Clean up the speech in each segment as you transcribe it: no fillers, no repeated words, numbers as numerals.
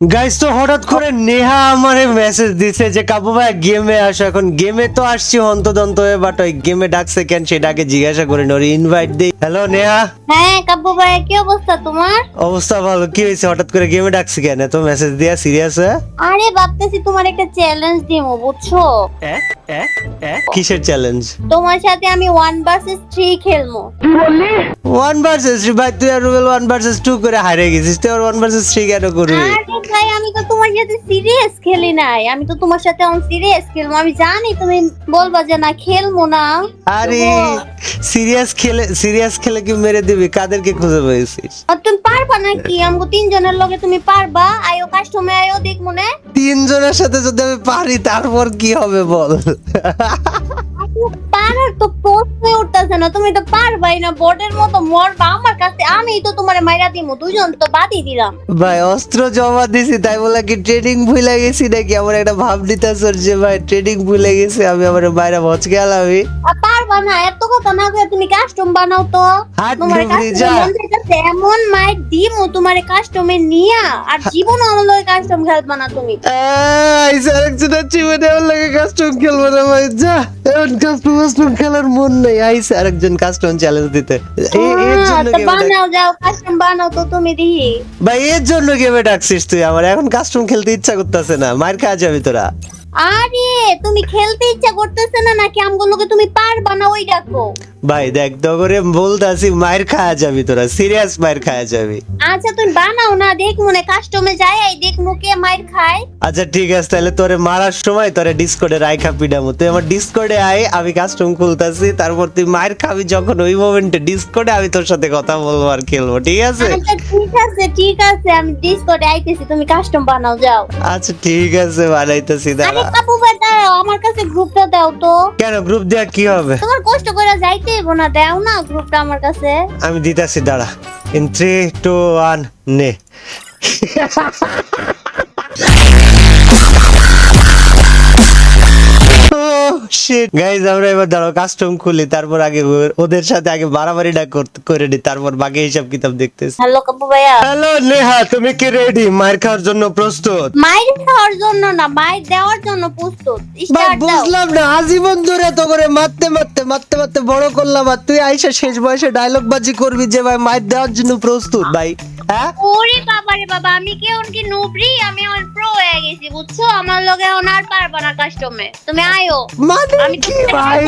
Guys তো হঠাৎ করে নেহা আমারে মেসেজ দিছে যে কাবু ভাই গেমে আসো। এখন গেমে তো আসছি হন্তদন্ত হয়ে, বাট ওই গেমে ডাকছে কেন সেটাকে জিজ্ঞাসা করে ওর ইনভাইট দেই। হ্যালো নেহা। হ্যাঁ কাব্বু ভাই, কি অবস্থা তোমার? অবস্থা ভালো। কি হয়েছে হঠাৎ করে গেমে ডাকছে কেন? তো মেসেজ দিয়া সিরিয়াস হয়ে? আরে ভাবতেছি তোমার একটা চ্যালেঞ্জ দিমু, বুঝছো? কিসের চ্যালেঞ্জ? তোমার সাথে আমি 1 vs 3 খেলবো। 1 ভার্সেস 3? ভাই তুই আর রুবেল 1 ভার্সেস 2 করে হারে গেছিস, তুই আর 1 ভার্সেস 3 কেন করবি? আরে ভাই, আমি তো তোমার সাথে সিরিয়াস খেলি নাই, আমি তো তোমার সাথে অন সিরিয়াস খেলবো। আমি জানি তুমি বলবা যে না খেলবো না। আরে সিরিয়াস খেলে কি মেরে দিবি? কাদেরকে খুঁজে পেয়েছিস? আর তুমি পারবা নাকি? আমগো 3 জনের লগে তুমি পারবা? আয়ো কাস্টমে আয়ো, দেখ মনে। 3 জনের সাথে যদি আমি পারি তারপর কি হবে বল? পারার তো প্রশ্নই উঠতেছে না, তুমি তো পারবাই না। বোর্ডের মতো মরবা আমার কাছে, আমি তো তোমারে মাইরা দিমু। 2জন তো বাদই দিলাম। ভাই অস্ত্র জমা দিছি তাই বলে কি ট্রেডিং ভুলে গেছি নাকি? আমার একটা ভাব দিতেছে যে ভাই ট্রেডিং ভুলে গেছি আমি, আমার বাইরে ভচকে আলামি। আর পারবা না, এত কথা না কয়ে তুমি কাস্টম বানাও তো। হাট তোমার ডুবরি যা। এমন মাইক দিমু তোমারে কাস্টমে নিয়া, আর জীবন আমার লগে কাস্টম খেলবা না তুমি। আরেকজনের জীবনে আমার লাগে কাস্টম খেলবো না ভাই, যা। এখন কাস্টম খেলার মন নেই। আইসে আরেকজন কাস্টম চ্যালেঞ্জ দিতে। এর জন্য তো গেমে বানাও, যাও কাস্টম বানাও তো তুমি দেখি। ভাই এর জন্য গেমে ডাকছিস তুই আমার? এখন কাস্টম খেলতে ইচ্ছা করতেছে না, মার খাওয়া যাবি তোরা। আরে তুমি খেলতে ইচ্ছা করতেছে না নাকি আমগুলোকে তুমি পারবা না ওই দেখো। ভাই দেখ তো করে বলতাছি, মার খাওয়া যাবি তোরা, সিরিয়াস মার খাওয়া যাবি। আচ্ছা তুমি বানাও না, দেখ মনে কাস্টমে যায়, এই দেখ কে মাইর খায়। আচ্ছা ঠিক আছে, তাহলে তোরে মারার সময় তোরে ডিসকর্ডে রাইখা পিডামু। তুই আমার ডিসকর্ডে আয়, আমি কাস্টম খুলতাছি, তারপর তুই মার খাবি যখন ওই মোমেন্টে ডিসকর্ডে আমি তোর সাথে কথা বলবো আর খেলবো, ঠিক আছে? আচ্ছা ঠিক আছে, আমি ডিসকর্ডে আইতেছি, তুমি কাস্টম বানাও যাও। আচ্ছা ঠিক আছে, বানাইতেছি। আরে দাঁড়া। কাপু ভাই দাঁড়াও, আমার কাছে গ্রুপটা দাও তো। কেন গ্রুপ দেয়া কি হবে? তোমার কষ্ট করে যাইতে হইব না, দাও না গ্রুপটা আমার কাছে। আমি দিতাছি, দাঁড়া। ইন 3 2 1 নে। গাইজ আমরা এবার দাঁড়াও কাস্টম খুলি, তারপর আগে ওদের সাথে আগে বাড়াবাড়িটা করে নি, তারপর বাকি হিসাব কিতাব দেখতেছি। হ্যালো কাপু ভাইয়া। হ্যালো নেহা, তুমি কি রেডি? মার খাওয়ার জন্য প্রস্তুত? মাইর খাওয়ার জন্য না, মাইর দেওয়ার জন্য প্রস্তুত। ভাই স্টার্ট দাও। বুঝলাম না, আজীবন ধরে তো করে মারতে বড় করলাম, আর তুই আইসা শেষ বয়সে ডায়লগ বাজি করবি যে ভাই মার দেওয়ার জন্য প্রস্তুত? ভাই হ্যাঁ? ওরে বাবা রে বাবা, আমি কি এখন কি নুবরি? আমি এখন প্রো হয়ে গেছি, বুঝছো? আমার লগে এখন আর পারবা না কাস্টমে, তুমি আয়ো। মানে আমি তো কি ভাই?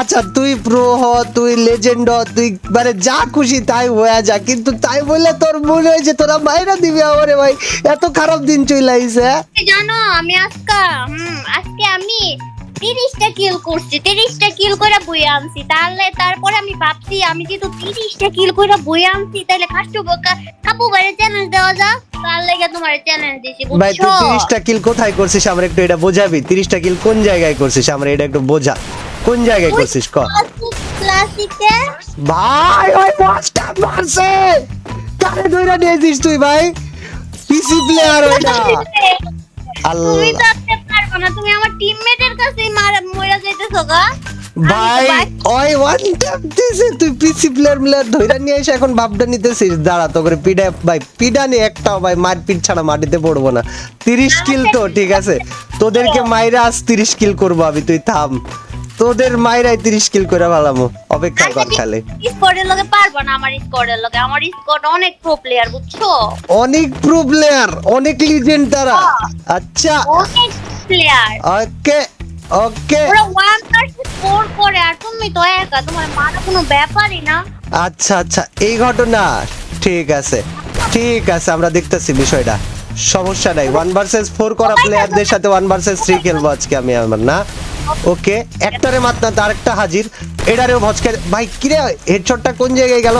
আচ্ছা তুই প্রো হ, তুই লেজেন্ড হ, তুই মানে যা খুশি তাই হয়ে যা, কিন্তু তাই বলে তোর মনে হয় যে তোরা মাইরা দিবি আমারে? ভাই এত খারাপ দিন চলে আইছে। জানো আমি আজকে আমি 30টা কিল করছি, 30টা কিল করে বইয়ে আনছি। তারপরে আমি ভাবছি আমি যেহেতু 30টা কিল করে বইয়ে আনছি, তাহলে কাপু বাইরে চ্যালেঞ্জ দেওয়া যাক, তার লাগে তোমার চ্যালেঞ্জ দিছি, ভাই তুই বুঝছো? 30টা কিল কোথায় করছিস আমার একটু এটা বোঝাবি? 30টা কিল কোন জায়গায় করছিস আমার এটা একটু বোঝা, কোন জায়গায় করছিস ক? ক্লাসিকে। ভাই ওই মাস্টার মারছে, কারে ধইরা নিয়েছিস তুই ভাই? পিসি প্লেয়ার ওইটা। আল্লাহ তুমি তো আসতে পারবে না, তুমি আমার টিমমেটের কাছেই মরে যাইতেছো গা। ভাই ওই ওয়ান ট্যাপ দিছে, তুই পিসি প্লেয়ার ধইরা নিয়ে এসে এখন ভাবটা নিতেছিস? দাঁড়া তো করে পিডা ভাই, পিডা নি একটাও ভাই, মারপিট ছাড়া মাটিতে পড়বো না। 30 কিল তো ঠিক আছে, তোদেরকে মাইরা আজ 30 কিল করবো আমি, তুই থাম। তোদের মাইরাই 30 কিল করে ভালামো, অপেক্ষা কর খালি। স্কোয়াডের লগে পারবা না, আমার স্কোয়াডের লগে। আমার স্কোয়াড অনেক প্রো প্লেয়ার, বুঝছো? অনেক প্রো প্লেয়ার, অনেক লিজেন্ড তারা। আচ্ছা অনেক প্লেয়ার। ওকে ওকে ওরা 1 vs 4 করে, আর তুমি তো একা, তোমার মারা কোনো ব্যাপারই না। আচ্ছা আচ্ছা এই ঘটনা, ঠিক আছে ঠিক আছে, আমরা দেখতেছি বিষয়টা, সমস্যা নাই। 1 ভার্সেস 4 করা প্লেয়ারদের সাথে 1 ভার্সেস 3 খেলবো আজকে আমি আমার না। ওকে একটারে মাত্র আরেকটা হাজির, এটারেও ভচকে। ভাই কিরে হেডশটটা কোন জায়গায় গেল?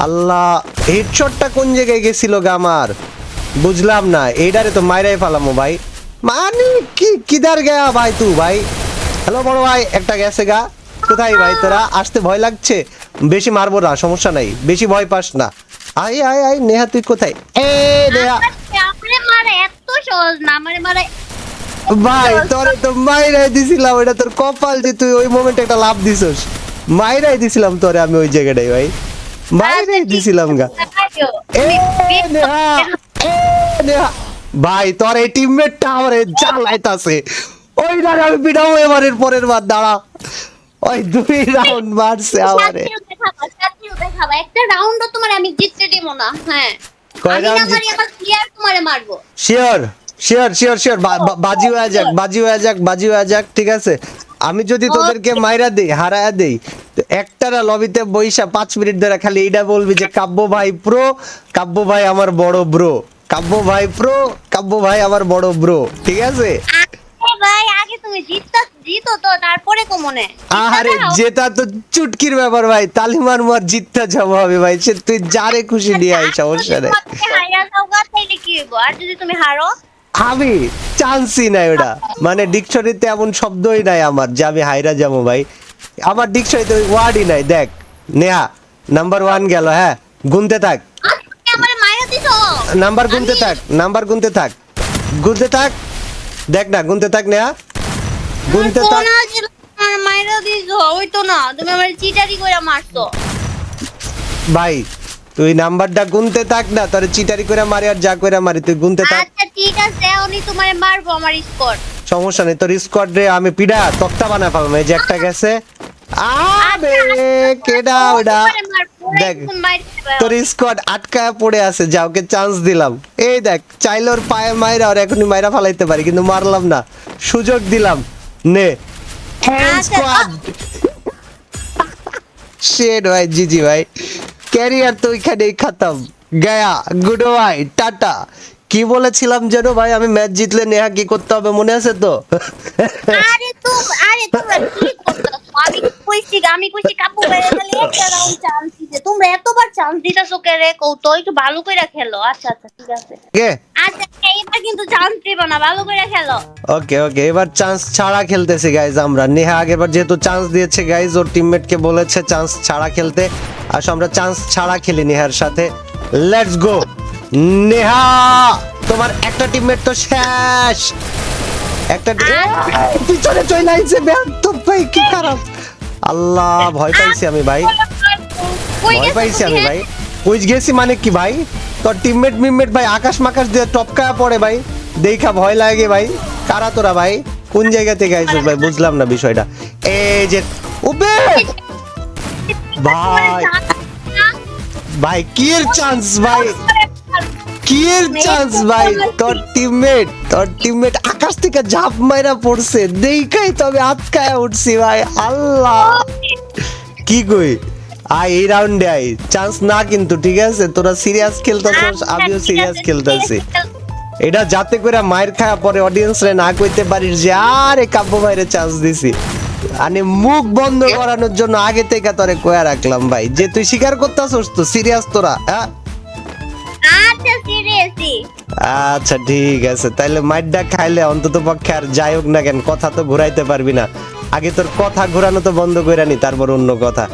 আল্লাহ হেডশটটা কোন জায়গায় গেছিল গা আমার? বুঝলাম না, এইটারে তো মাইরাই ফেলামো ভাই। মানে কি কিদার গয়া ভাই তুই ভাই? হ্যালো বড় ভাই, একটা গেছে গা। কোথায় ভাই তোরা? আসতে ভয় লাগছে, বেশি মারবো না, সমস্যা নাই, বেশি ভয় পাস না। আয় আয় আয় নেহা তুই কোথায়? এ নেহা আমারে মারা এত সহজ না, আমারে মারা। ভাই তোরে তো মাইরাই দিছিলাম, এটা তোর কপাল যে তুই ওই মোমেন্টে একটা লাভ দিছস। মাইরাই দিছিলাম তোরে আমি ওই জায়গাটাই ভাই, মাইরাই দিছিলাম গা। এ নেহা নেহা ভাই তোর এই টিমমেটটা আমারে জ্বালাইতাছে ওই না আমি পিটাবো এবারের পরের বার দাঁড়া ওই 2 রাউন্ড মারছে আমারে সাথীও দেখাবা একটা রাউন্ডও তোমার আমি জিততে দেব না হ্যাঁ কয় আমি না round মারি আমার প্লেয়ার তোমারে মারবো শিওর শিওর শিওর শিওর বাজি হয়ে যাক বাজি হয়ে যাক বাজি হয়ে যাক ঠিক আছে আমি যদি তোদেরকে মাইরা দেই হারায়া দেই তো একটারা লবিতে বইসা 5 মিনিট ধরে খালি এইটা বলবি যে কাব্য ভাই প্রো কাব্য ভাই আমার বড় ব্রো কাব্য ভাই প্রো কাব্য ভাই আমার বড় ব্রো ঠিক আছে ভাই আগে তুমি জিতো তো তারপরে কমনে আরে যেটা তো চুটকির ব্যাপার ভাই তালিমার মার জিততে যাবো হবে ভাই সে তুই যারে খুশি নিয়ে আই সমস্যা নেই হাইরা যাও গা তাইলে কি হইব আর যদি তুমি হারো আমি চান্সই নাই ওটা মানে ডিকশনারিতে এমন শব্দই নাই আমার যে আমি হাইরা যাবো ভাই আমার ডিকশনারিতে ওয়ার্ডই নাই দেখ নেহা নাম্বার 1 গেল হ্যাঁ গুনতে থাক তুমি আমারে মাইরা দিছো নাম্বার গুনতে থাক নাম্বার গুনতে থাক গুনতে থাক দেখ না গুনতে থাক নেহা গুনতে থাক কোনা ছিল আমার মাইরা দিছো ওই তো না তুমি আমারে চিটারি কইরা মারছো ভাই তুই নাম্বারটা গুনতে থাক না তোর চিটারি করে মারি আর যা করে মারি তুই গুনতে থাক আচ্ছা ঠিক আছে উনি তোমারে মারবো আমার স্কোর সমস্যা নেই তোর স্কোয়াড রে আমি পিডা তক্তা বানা পাবো এই যে একটা গেছে আরে কেডা ওডা দেখ তোর স্কোয়াড আটকায় পড়ে আছে যা ওকে চান্স দিলাম এই দেখ চাইলে ওর পায়ে মাইরা আর এখনই মাইরা ফালাইতে পারি কিন্তু মারলাম না সুযোগ দিলাম নে স্কোয়াড শেড ভাই জিজি ভাই ক্যারিয়ার তো ওইখানেই খতম গয়া গুড বাই টাটা কি বলেছিলাম যেন ভাই আমি ম্যাচ জিতলে নেহা কি করতে হবে মনে আছে তো আরে তোমরা কি করতেছো আমি কইছি কাপু বেরে খালি একটা রাউন্ড চান্স দিতে তোমরা এতবার চান্স দিতাছো কে রে কৌতো একটু ভালো কইরা খেলো আচ্ছা আচ্ছা ঠিক আছে কে আচ্ছা এবার কিন্তু চান্স দিবা না ভালো কইরা খেলো ওকে ওকে এবার চান্স ছাড়া খেলতেছি গাইজ আমরা নেহা আগেরবার যেহেতু চান্স দিয়েছে গাইজ ওর টিমমেটকে বলেছে চান্স ছাড়া খেলতে আসো আমরা চান্স ছাড়া খেলি নেহার সাথে লেটস গো নেহা তোমার একটা টিমমেট তো শেষ একটা পিছনে চলে আইছে ব্যর্থ ভাই কি খারাপ আল্লাহ ভয় পাইছি আমি ভাই ভয় পাইছি আমি ভাই কই গেছি মানে কি ভাই তোর টিমমেট মিমমেট ভাই আকাশ মাকাশ দিয়ে টপকায়া পড়ে ভাই দেখা ভয় লাগে ভাই কারা তোরা ভাই কোন জায়গা থেকে আইছিস ভাই বুঝলাম না বিষয়টা এই যে ওবে ভাই ভাই কি এর চান্স ভাই কি এর চান্স ভাই তোর টিমমেট আকাশ থেকে ঝাঁপ মাইরা পড়ছে দেখাই তবে আটকায়া উঠছি ভাই আল্লাহ কি কই আই এই রাউন্ডে আই চান্স না কিন্তু ঠিক আছে তোরা সিরিয়াস খেলতেছস আমিও সিরিয়াস খেলতেছি এটা যাতে করে মায়ের খায়া পরে অডিয়েন্স রে না কইতে পারিস যে আরে কাব্য ভাইরে চান্স দিছি মানে মুখ বন্ধ করানোর জন্য আগে থেকে তোরে কয়া রাখলাম ভাই যে তুই স্বীকার করতেছস তো সিরিয়াস তোরা হ্যাঁ আচ্ছা সিরিয়াসলি আচ্ছা ঠিক আছে তাইলে মাইরটা খাইলে অন্তত পক্ষে আর যাই হোক না কেন কথা তো ঘুরাইতে পারবি না আগে তোর কথা ঘুরানো তো বন্ধ করে নি তারপর অন্য কথা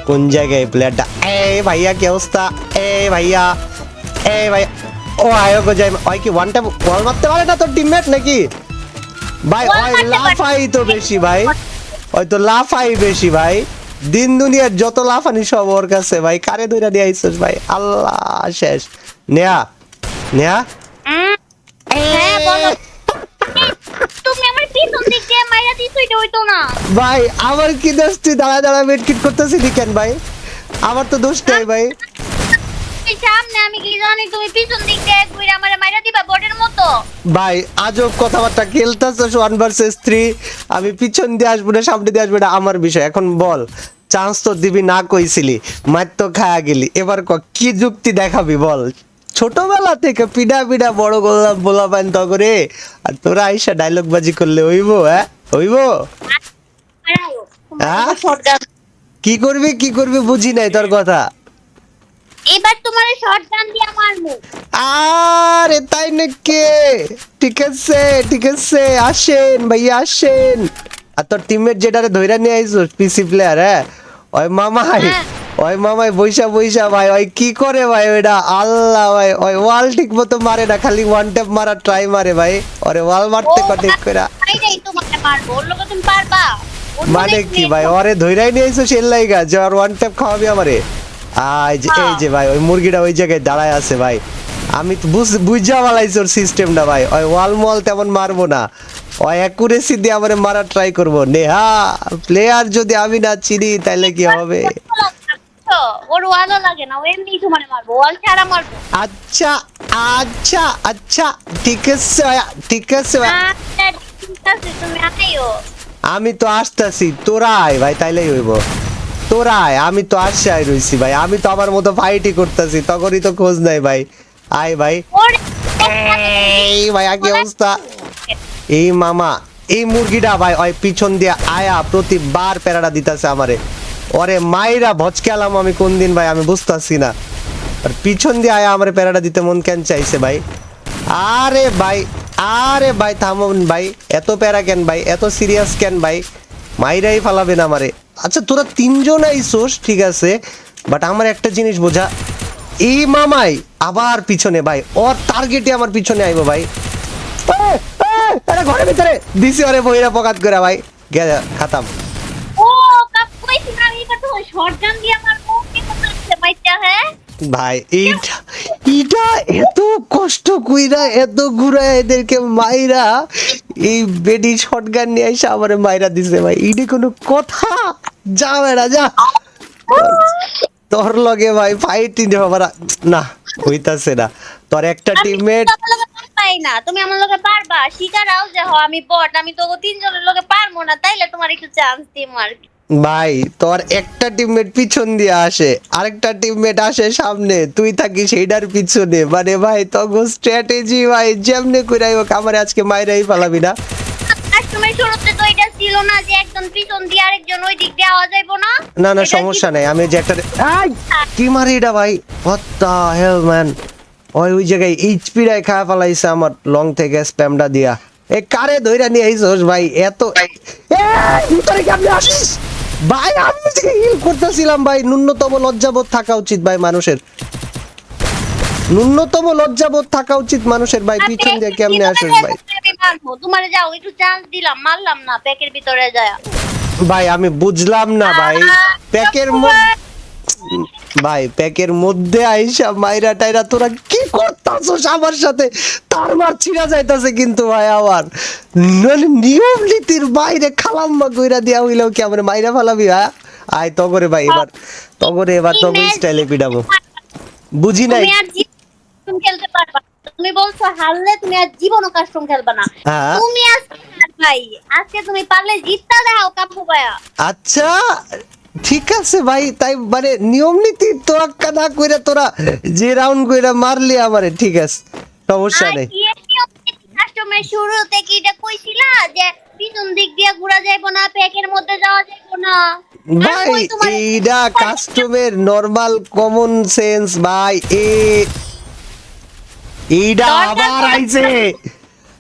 কোন জায়গায় প্লেয়ারটা এই ভাইয়া কি অবস্থা এই ভাইয়া ও আয়ো গো যাই ওই কি ওয়ান ট্যাপ বল মারতে পারে না তোর টিমমেট নাকি ভাই ওই লাফাই তো বেশি ভাই ওই তো লাফাই বেশি ভাই দিন দুনিয়ার যত লাফানি সব ওর কাছে ভাই কারে ধইরা দিয়ে আইছস ভাই আল্লাহ শেষ নেহা নেহা হ্যাঁ বলো তুমি আমার পিছন দিক দিয়ে মাইরা দিছো এটা হইতো না ভাই আমার কি দোষ তুই দাঁড়া দাঁড়া মেডকিট করতেছিস কেন ভাই আমার তো দোষ নাই ভাই সামনে আমি কি জানি তুমি পিছন দিক দিয়ে ঘুরে আমারে মাইরা দিবা বটের মতো ভাই আজব কথাবার্তা খেলতেছস 1 ভার্সেস 3 আমি পিছন দিয়ে আসবো না সামনে দিয়ে আসবো না আমার বিষয় এখন বল চান্স তো দিবি না কইছিলি মার তো খায়া গেলি এবার কি যুক্তি দেখাবি বল ছোটবেলা থেকে পিডা পিডা বড় গোলাম বলা পান তো করে আর তোরা আইসা ডায়লগ বাজি করলে হইবো হ্যাঁ হইবো হ্যাঁ? কি করবি বুঝি নাই তোর কথা এবার তোমার শটগান দিয়ে মারমু আরে তাই নাকি ঠিক আছে আসেন ভাইয়া আসেন আর তোর টিমমেট যেটারে ধইরা নিয়ে আইছস পিসি প্লেয়ার হ্যাঁ ওই মামাই বইসা ভাই ওই কি করে ভাই ওইটা আল্লাহ ভাই ওই ওয়াল ঠিক মতো মারে না খালি ওয়ান ট্যাপ মারা ট্রাই মারে ভাই ওরে ওয়াল মারতে ঠিক করে এইটাই তোমাকে মারবো ওর লগে তুমি পারবা মানে কি ভাই ওরে ধইরাই নিয়ে আইছস এর লাইগা যে আর ওয়ান ট্যাপ খাওয়াবি আমারে এই যে ভাই ওই মুরগিটা ওই জায়গায় দাঁড়ায় আছে ভাই আমি তো বুঝা বালাইছি ওর সিস্টেমটা ভাই, ওই ওয়াল মল তেমন মারবো না, ওই অ্যাকুরেসি দিয়ে আমারে মারা ট্রাই করবো। নেহা প্লেয়ার যদি আমি না চিনি তাহলে কি হবে? ওর ওয়ালও লাগে না, ও এমনি তোমারে মারবো, ওয়াল ছাড়া মারবো। আচ্ছা আচ্ছা আচ্ছা, ঠিক আছে ভাইয়া, ঠিক আছে ভাইয়া। আচ্ছা, ঠিক আছে, তুমি আইও। আমি তো আসতেছি, তোরা আয় ভাই, তাইলেই হইব। তোরা আয়, আমি তো আশায় রইছি ভাই, আমি তো আমার মতো ফাইটই করতেছি, তখনই তো খোঁজ নাই ভাই। আয় ভাই। ওরে, এই ভাইয়া কি অবস্থা? এই মামা, এই মুরগিটা ভাই ওই পিছন দিয়ে আয়া প্রতিবার প্যারাটা দিতেছে আমারে। ওরে মাইরা ভচকালাম আমি কোন দিন ভাই, আমি বুঝতেছি না। আর পিছন দিয়ে আয়া আমারে প্যারাটা দিতে মন কেন চাইছে ভাই? আরে ভাই, আরে ভাই থামুন ভাই, এত প্যারা কেন ভাই, এত সিরিয়াস কেন ভাই? মাইরাই ফালাবে না আমারে। আচ্ছা তোরা তিনজন আইসোস ঠিক আছে, বাট আমার একটা জিনিস বোঝা, এই মামাই আবার পিছনে ভাই, ওর টার্গেটে আমার পিছনে আইবো ভাই। ঘরের ভিতরে দিছি ওরে বইরা পকাত করে ভাই, খাতাম। ও কাকু কইছি না, এইবার তো শটগান দিয়ে আমার মুখে করতে মাইটা। হ্যাঁ ভাই এইটা এইটা এত কষ্ট কইরা এত ঘুরা এদেরকে মাইরা, এই বেডি শটগান নিয়ে এসে আমারে মাইরা দিছে ভাই, এইটা কোনো কথা? যা বেড়া যা, তোর লগে ভাই ফাইট না হইতাছে না। তোর একটা টিমমেট পাই না, তুমি আমার লগে পারবা, শিকারাও যে হ আমি বট, আমি তো তিনজনের লগে পারবো না, তাইলে তোমার একটু চান্স দিম আর কি। ভাই তোর একটা টিমমেট পিছন দিয়ে আসে, আরেকটা টিমমেট আসে সামনে, তুই থাকিস সেইটার পিছনে, মানে ভাই তখন স্ট্র্যাটেজি ভাই যেমনে কইরাই হোক আমারে আজকে মাইরাই ফালাবি না। তুমি শুরুতে তো এটা ছিল না যে একজন পিছন দিয়ে আরেকজন ওই দিক দিয়ে আওয়াজ যাইবো না? না না এটা সমস্যা নাই, আমি যে একটা কি মারি এটা ভাই, হোয়াট দ্য হেল ম্যান, ওই জায়গায় এইচপি রাই খাওয়া ফালাইছে আমার লং থেকে স্প্যামটা দিয়া। এ কারে ধইরা নিয়ে আইছস ভাই? এত ভিতরে কেমনে আসিস ভাই? আমি যে হিল করতেছিলাম ভাই, ন্যূনতম লজ্জাবোধ থাকা উচিত ভাই মানুষের, ন্যূনতম লজ্জাবোধ থাকা উচিত মানুষের ভাই। পিছন দিয়ে কেমনে আসিস ভাই? তোমারে যাও একটু চান্স দিলাম, মারলাম না প্যাকের ভিতরে যায়। ভাই আমি বুঝলাম না ভাই, প্যাকের ভাই প্যাকের মধ্যে আইসা মাইরা টাইরা তোরা কি করতাছস আমার সাথে? তার মার ছিড়া যাইতাছে কিন্তু ভাই আমার, মানে নিয়ম নীতির বাইরে খালাম্মা কইরা দিয়া হইলেও কি আমরা মাইরা ফালাবি? হ্যাঁ আয় তগরে ভাই, এবার তগরে, এবার তগরে স্টাইলে পিডাবো। বুঝি নাই তুমি আর জীবন খেলতে পারবা না। তুমি বলছো হারলে তুমি আর জীবনও কাস্টম খেলবা না। হ্যাঁ। তুমি আজকে ভাই, আজকে তুমি পারলে জিততা দাও কাপু ভাইয়া। আচ্ছা ঠিক আছে ভাই, তাই মানে নিয়ম নীতি তোয়াক্কা না কইরা তোরা যে রাউন্ড কইরা মারলি আমারে, ঠিক আছে সমস্যা নেই। কাস্টমের শুরুতে কি এটা কইছিলা যে পিছন দিক দিয়ে ঘোরা যাইবো না, প্যাকের মধ্যে যাওয়া যাইবো না? ভাই এইটা কাস্টমের নরমাল কমন সেন্স ভাই। এইটা আবার আইছে,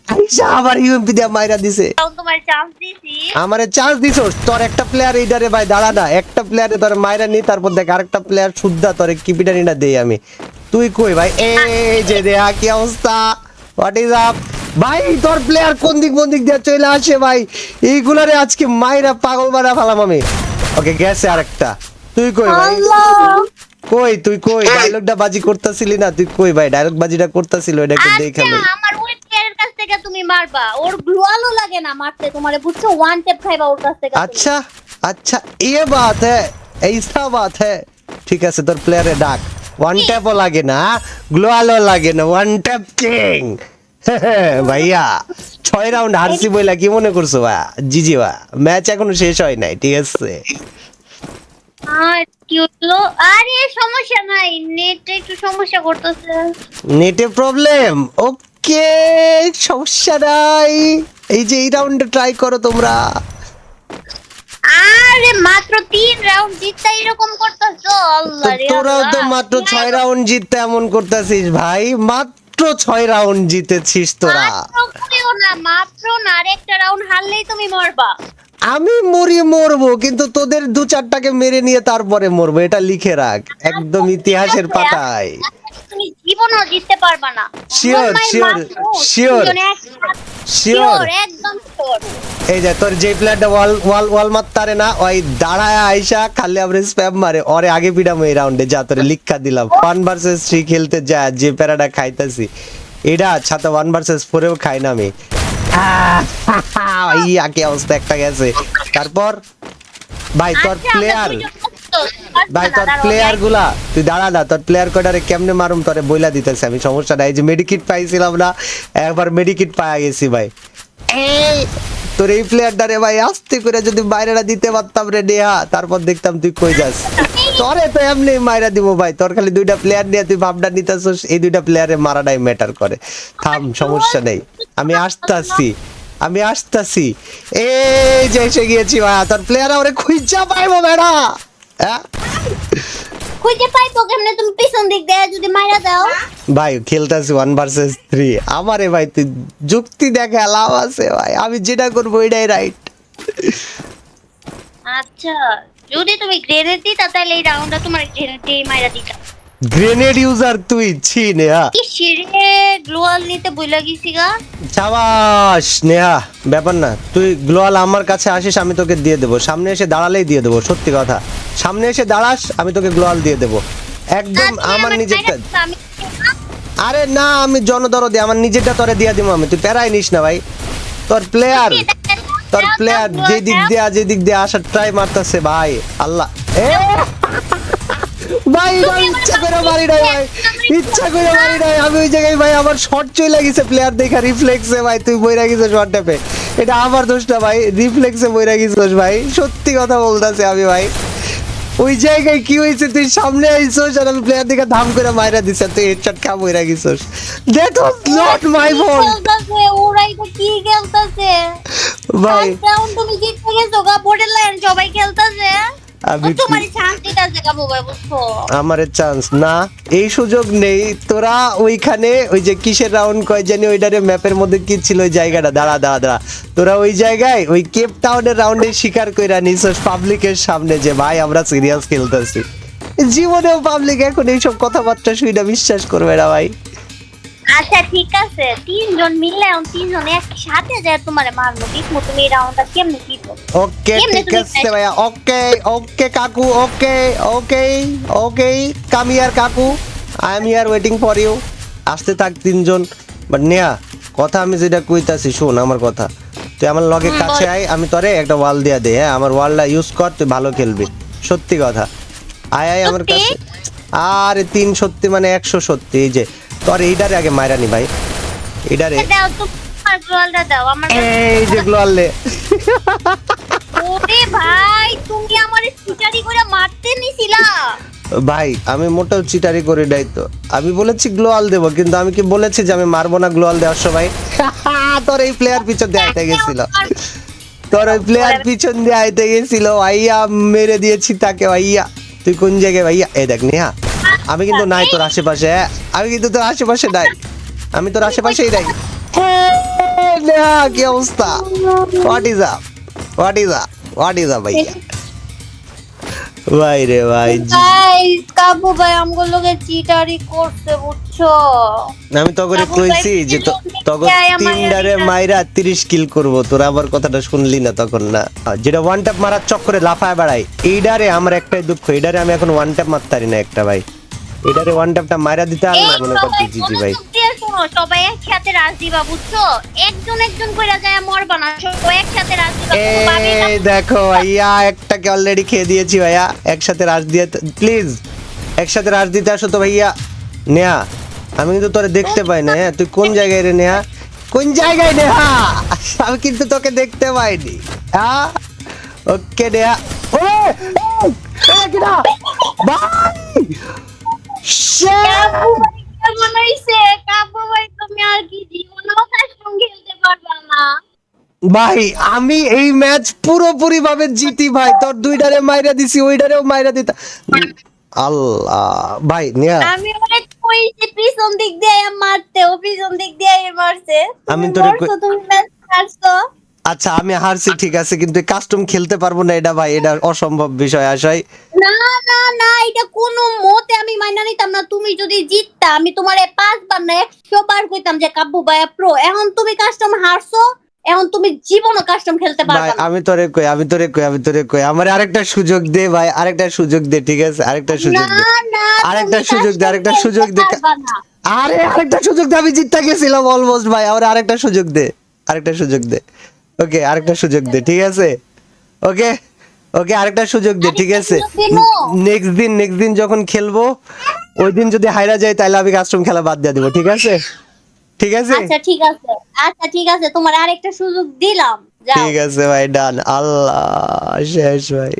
আইসা আবার ইউএমপি দিয়া মাইরা দিছে। তোমার চান্স দিছি, আমারে চান্স দিছস, তোর একটা প্লেয়ার এইটারে ভাই দাঁড়া না, একটা প্লেয়ারে তোর মাইরা নি, তারপর দেখ আরেকটা প্লেয়ার শুদ্ধা তোরে কিপিটানিটা দেই আমি। তুই কই ভাই? এই যে দেয়া কি অবস্থা, হোয়াট ইজ আপ ভাই? তোর প্লেয়ার কোন দিক দিয়ে চলে আসে ভাই, এইগুলারে আজকে মাইরা পাগল বানা ফেলাম আমি। ওকে গেছে আরেকটা। তুই কই ভাই? কই তুই কই? ডায়লগটা বাজি করতেছিলি না তুই? কই ভাই ডায়লগ বাজিটা করতেছিল, এটা একটু দেখে লই। আমার ওই প্লেয়ারের কাছ থেকে তুমি মারবা, ওর গ্লোয়ালও লাগে না মারতে তোমারে, বুঝছো? ওয়ান ট্যাপ খাইবা ওর কাছ থেকে। अच्छा अच्छा ये बात है, ऐसा बात है, ঠিক আছে তোর প্লেয়ারে ডাক, ওয়ান ট্যাপও লাগে না, গ্লোয়ালও লাগে না, ওয়ান ট্যাপ কিং। ভাইয়া 6 রাউন্ড হারছি বইলা কি মনে করছো ভাই? জিজি ভাই ম্যাচ এখনো শেষ হয় নাই, ঠিক আছে? আর কি হলো? আরে সমস্যা নাই, নেটে একটু সমস্যা করতেছে। নেটে প্রবলেম? ওকে সমস্যা নাই, এই যে এই রাউন্ডে ট্রাই করো তোমরা। আরে মাত্র 3 রাউন্ড জিততে এরকম করতেছো? আল্লাহ রে, তোরাও তো মাত্র 6 রাউন্ড জিততে এমন করতেছিস ভাই, মাত্র 6 রাউন্ড জিতেছিস তোরা। মাত্র না, আরেকটা রাউন্ড হারলেই তুমি মরবা। আমি মরবো, কিন্তু তোদের 2-4টাকে মেরে নিয়ে তারপরে মরবো, এটা লিখে রাখ একদম ইতিহাসের পাতায়। তুমি জীবনও জিততে পারবা না। শিওর শিওর শিওর শিওর একদম শিওর। এই যে তোর যে প্লেয়ারটা ওয়াল মারতারে না ওই দাঁড়ায় আইসা খালি আমরা স্প্যাম মারে ওরে আগে পিডাম এই রাউন্ডে যা তোরে লিখা দিলাম 1 ভার্সেস 3 খেলতে যা যে প্যারাটা খাইতাছি এটা ছাতা 1 ভার্সেস 4 এও খাই না আমি ইয়া কি অবস্থা একটা গেছে তারপর ভাই তোর আচ্ছা, প্লেয়ার আমরা দুইজন করতো। ভাই তোর দাঁড়াও, প্লেয়ার গুলা তুই দাঁড়া না তোর প্লেয়ার কয়টারে কেমনে মারুম তোরে বইলা দিতেছে আমি সমস্যা নাই এই যে মেডিকিট পাইছিলাম না একবার মেডিকিট পাওয়া গেছি ভাই এই তোর এই প্লেয়ারটারে ভাই আস্তে করে যদি বাইরেটা দিতে পারতাম রে নেহা তারপর দেখতাম তুই কই যাস তোরে তো এমনি মাইরা দিব ভাই তোর খালি দুইটা প্লেয়ার নিয়ে তুই ভাবনা নিতেছস এই দুইটা প্লেয়ারে মারাটাই ম্যাটার করে থাম সমস্যা নেই আমি আসতাছি এই যে এসে গিয়েছি ভাই তোর প্লেয়ার ওরে খুঁজা পাইবো বেড়া হ্যাঁ খুঁজে পাইতো কেমনে তুমি পিছন দিক দিয়ে যদি মাইরা দাও ভাই খেলতেছি 1 ভার্সেস 3 আমারে ভাই তুই যুক্তি দেখা লাভ আছে ভাই আমি যেটা করবো এটাই রাইট আচ্ছা যদি তুমি গ্রেনেড দিতা তাহলে এই রাউন্ডটা তোমার গ্রেনেড দিয়ে মাইরা দিতা গ্রেনেড ইউজার তুই ছি নেহা কি শিরে গ্লোয়াল নিতে বইলা গেছি গা সাবাস নেহা ব্যাপার না তুই গ্লোয়াল আমার কাছে আসিস আমি তোকে দিয়ে দেবো সামনে এসে দাঁড়ালেই দিয়ে দেবো সত্যি কথা সামনে এসে দাঁড়াস আমি তোকে গ্লোয়াল দিয়ে দেবো একদম আমার নিজেরটা আরে না আমি জনদরদি আমার নিজেরটা তোরে দিয়ে দিব আমি তুই প্যারাই নিস না ভাই তোর প্লেয়ার যে দিক দিয়ে আসার ট্রাই মারতেছে ভাই আল্লাহ এ ভাই ভাই ইচ্ছা করে মারি নাই ভাই আমি ওই জায়গায় ভাই আমার শর্ট চলে গেছে প্লেয়ার দেখা রিফ্লেক্সে ভাই তুই বইরা গেছিস শর্ট ট্যাপে এটা আমার দোষ না ভাই রিফ্লেক্সে বইরা গেছিস ভাই সত্যি কথা বলতাছি আমি ভাই ওই জায়গায় কি হয়েছে তুই সামনে আইছস আর আমি প্লেয়ার দিকে ধাম করে মাইরা দিছ তুই হেডশট খা বইরা গেছিস that was not my fault ওরাই তো কি খেলতাছে ভাই রাউন্ড তুমি জিতে গেছো গা বর্ডারল্যান্ড সবাই খেলতাছে আমি তোমার চান্স দিতাছে গা মোবাইল বুঝছো আমারে চান্স না এই সুযোগ নেই তোরা ওইখানে ওই যে কিসের রাউন্ড কয় জানি ওইটারে ম্যাপের মধ্যে কি ছিল ওই জায়গাটা দাঁড়া তোরা ওই জায়গায় ওই কেপ টাউনের রাউন্ডে শিকার কইরা নিছস পাবলিকের সামনে যে ভাই আমরা সিরিয়াস খেলতেছি জীবনেও পাবলিক এখন এইসব কথাবার্তা শুইনা বিশ্বাস করবে না ভাই আচ্ছা ঠিক আছে তিনজন মিলে তিনজন একসাথে যায় তোমারে মারবো দেখো তুমি এই রাউন্ডটা কেমনে জিতো ওকে কেমনে ঠিক তুমি আছে ভাইয়া ওকে কাকু ওকে কাম হিয়ার কাকু I am here waiting for you আসতে থাক তিনজন বাট নেয়া কথা আমি যেটা কইতাছি শোন আমার কথা তুই আমার লগে কাছে আয় আমি তোরে একটা ওয়াল দিয়া দে হ্যাঁ আমার ওয়ালটা ইউজ কর তুই ভালো খেলবি সত্যি কথা আয় আমার কাছে আরে 3 সত্যি মানে 100 সত্যি এই যে তোর এইটারে আগে মাইরা নি ভাই এইটারে দাও তো আর গ্লোয়ালটা দাও আমার এই যে গ্লোয়াল লে ওরে ভাই তুমি আমারে চিটারি করে মারতে নিছিলা ভাই আমি মোটেও চিটারি করে নাই তো আমি বলেছি গ্লোয়াল দেব কিন্তু আমি কি বলেছি যে আমি মারবো না গ্লোয়াল দেওয়ার সময় তোর এই প্লেয়ার পিছন দিয়ে আইতে গেছিল তোর ওই প্লেয়ার পিছন দিয়ে আইতে গেছিল ভাইয়া মেরে দিয়েছি তাকে ভাইয়া তুই কোন জায়গায় ভাইয়া এই দেখ নেহা আমি কিন্তু নাই তোর আশেপাশে আমি কিন্তু তোর আশেপাশে নাই আমি তোর আশেপাশেই নাই নেহা কি অবস্থা হোয়াট ইজ আপ ভাইয়া ভাই রে ভাই গাইস কাবু ভাই আমগো লগে চিটারি করতে বুঝছো আমি তো করে কইছি যে তখন তিনডারে মাইরা 30 কিল করব তোর আবার কথাটা শুনলি না তখন না যেটা ওয়ান ট্যাপ মারার চক্করে লাফায় বেড়াই এইডারে আমার একটাই দুঃখ এইডারে আমি এখন ওয়ান ট্যাপ মারতারি না একটা ভাই এটারে ওয়ান ট্যাপটা মাইরা দিতে আর না মনে করতে জিজি ভাই সবাই একসাথে রাজ দিবা বুঝছো একজন কইরা যায় মরবা না সবাই একসাথে রাজ দিবা এই দেখো ভাইয়া একটাকে অলরেডি খেয়ে দিয়েছি ভাইয়া একসাথে রাজ দিয়ে প্লিজ একসাথে রাজ দিতে আসো তো ভাইয়া নেহা আমি কিন্তু তোরে দেখতে পাই না হ্যাঁ তুই কোন জায়গায় রে নেহা কোন জায়গায় নেহা আমি কিন্তু তোকে দেখতে পাইনি হ্যাঁ ওকে নেহা ওরে কিনা ভাই কেমন হইছে কাবু ভাই তুমি আর কি জীবনেও কাস্টম খেলতে পারবা না ভাই আমি এই ম্যাচ পুরোপুরি ভাবে জিতি ভাই তোর দুইটারে মাইরা দিছি ওইটারেও মাইরা দিতা আল্লাহ ভাই নিয়া আমি অনেক কইছি পিছন দিক দিয়ে মারতে ও পিছন দিক দিয়ে মারছে আমি তোরে তুমি ম্যাচ হারছো আচ্ছা আমি হারছি ঠিক আছে কিন্তু কাস্টম খেলতে পারবো না এটা ভাই এটা অসম্ভব বিষয় আশাই না এটা কোনো মতে আমি মাইনা নিতাম না তুমি যদি জিততা আমি তোমারে 5 বার না 100 বার কইতাম যে কাব্বু ভাইয়া প্রো এখন তুমি কাস্টম হারছো এখন তুমি জীবনও কাস্টম খেলতে ভাই পারবে না। আমি তোরে কই আমার আরেকটা সুযোগ দে ভাই, আরেকটা সুযোগ দে, ঠিক আছে আরেকটা সুযোগ দে, না আরেকটা তুমি সুযোগ দে, custom আরেকটা খেলতে সুযোগ দে। পারবা না। আরে আরেকটা সুযোগ দে, আমি জিততে গেছিলাম অলমোস্ট ভাই, আমার আরেকটা সুযোগ দে, আরেকটা সুযোগ দে। ওকে আরেকটা সুযোগ দে, ঠিক আছে ওকে ওকে আরেকটা সুযোগ দে, ঠিক আরেকটা আছে। সুযোগ দিনো। নেক্সট দিন যখন খেলবো ওই দিন যদি হাইরা যায় তাহলে আমি কাস্টম খেলা বাদ দিয়ে দেবো, ঠিক আছে ঠিক আছে আচ্ছা ঠিক আছে, আচ্ছা ঠিক আছে, তোমার আরেকটা সুযোগ দিলাম, যাও। ঠিক আছে ভাই, ডান। আল্লাহ শেষ ভাই।